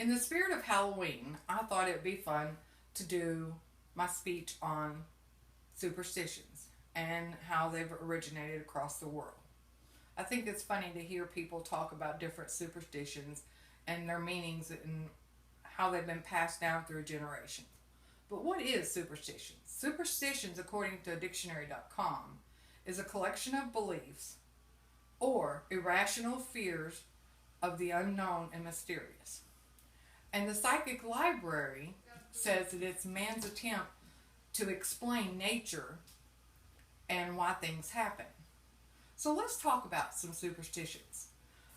In the spirit of Halloween, I thought it'd be fun to do my speech on superstitions and how they've originated across the world. I think it's funny to hear people talk about different superstitions and their meanings and how they've been passed down through generations. But what is superstitions? Superstitions, according to dictionary.com, is a collection of beliefs or irrational fears of the unknown and mysterious. And the Psychic Library says that it's man's attempt to explain nature and why things happen. So let's talk about some superstitions.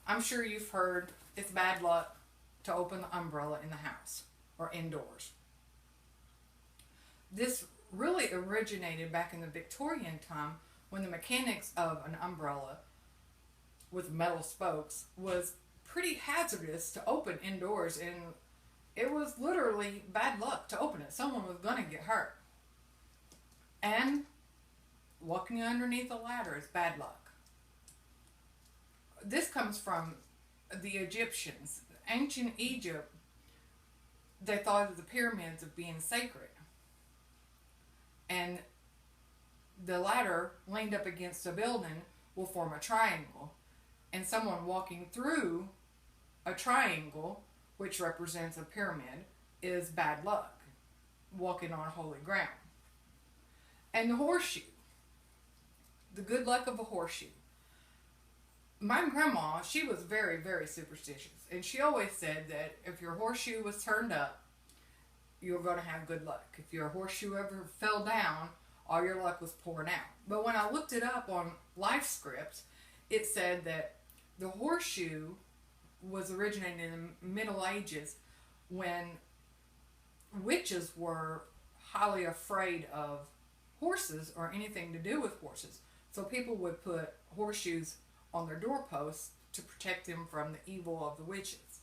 I'm sure you've heard it's bad luck to open the umbrella in the house or indoors. This really originated back in the Victorian time when the mechanics of an umbrella with metal spokes was pretty hazardous to open indoors, and it was literally bad luck to open it. Someone was going to get hurt. And walking underneath a ladder is bad luck. This comes from the Egyptians. Ancient Egypt, they thought of the pyramids of being sacred. And the ladder leaned up against a building will form a triangle. And someone walking through a triangle, which represents a pyramid, is bad luck, walking on holy ground. And the horseshoe, the good luck of a horseshoe. My grandma, she was very, very superstitious. And she always said that if your horseshoe was turned up, you were going to have good luck. If your horseshoe ever fell down, all your luck was pouring out. But when I looked it up on Life Script, it said that the horseshoe was originated in the Middle Ages when witches were highly afraid of horses or anything to do with horses. So people would put horseshoes on their doorposts to protect them from the evil of the witches.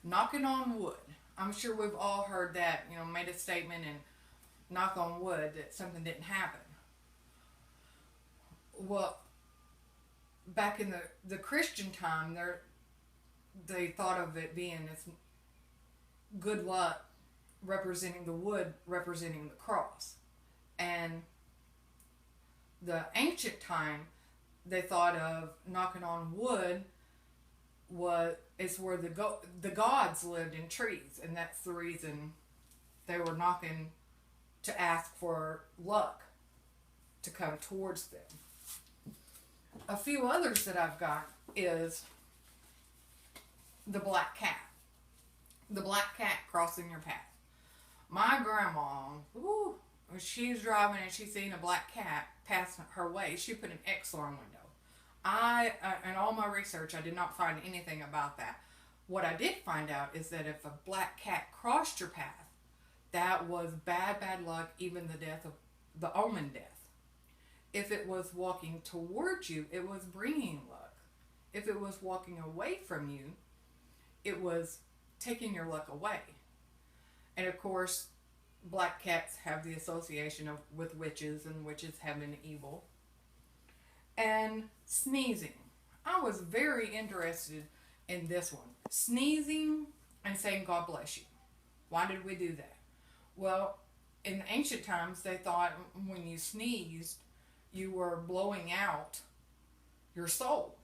Knocking on wood. I'm sure we've all heard that, made a statement and knock on wood that something didn't happen. Well, back in the Christian time, they thought of it being as good luck representing the wood, representing the cross. And the ancient time, they thought of knocking on wood is where the gods lived in trees, and that's the reason they were knocking to ask for luck to come towards them. A few others that I've got is the black cat. The black cat crossing your path. My grandma, when she's driving and she's seen a black cat pass her way, she put an X on her window. In all my research, I did not find anything about that. What I did find out is that if a black cat crossed your path, that was bad luck, even the death of the omen death. If it was walking towards you, it was bringing luck. If it was walking away from you, it was taking your luck away. And of course, black cats have the association with witches, and witches have been evil. And sneezing. I was very interested in this one. Sneezing and saying God bless you. Why did we do that? Well, in ancient times, they thought when you sneezed, you were blowing out your soul.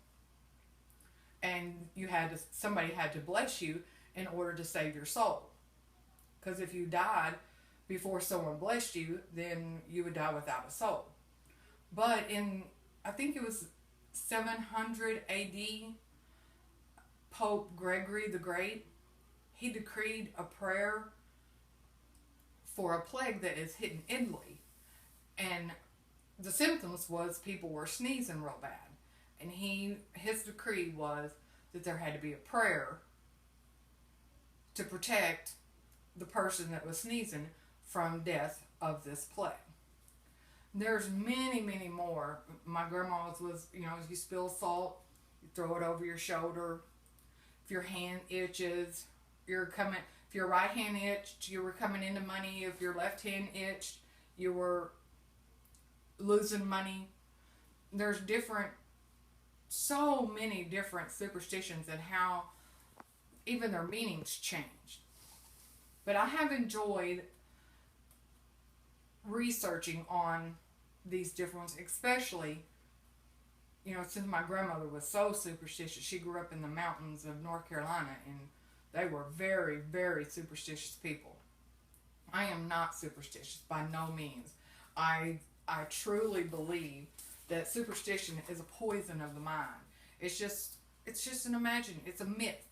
And somebody had to bless you in order to save your soul. Because if you died before someone blessed you, then you would die without a soul. But I think it was 700 AD, Pope Gregory the Great, he decreed a prayer for a plague that is hit in Italy. And the symptoms was people were sneezing real bad. And his decree was that there had to be a prayer to protect the person that was sneezing from death of this plague. There's many, many more. My grandma's was, if you spill salt, you throw it over your shoulder. If your hand itches, if your right hand itched, you were coming into money. If your left hand itched, you were losing money. There's so many different superstitions and how even their meanings changed. But I have enjoyed researching on these different ones, especially, since my grandmother was so superstitious. She grew up in the mountains of North Carolina, and they were very, very superstitious people. I am not superstitious by no means. I truly believe that superstition is a poison of the mind. It's just an it's a myth.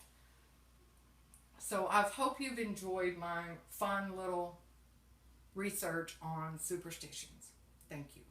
So I hope you've enjoyed my fun little research on superstitions. Thank you.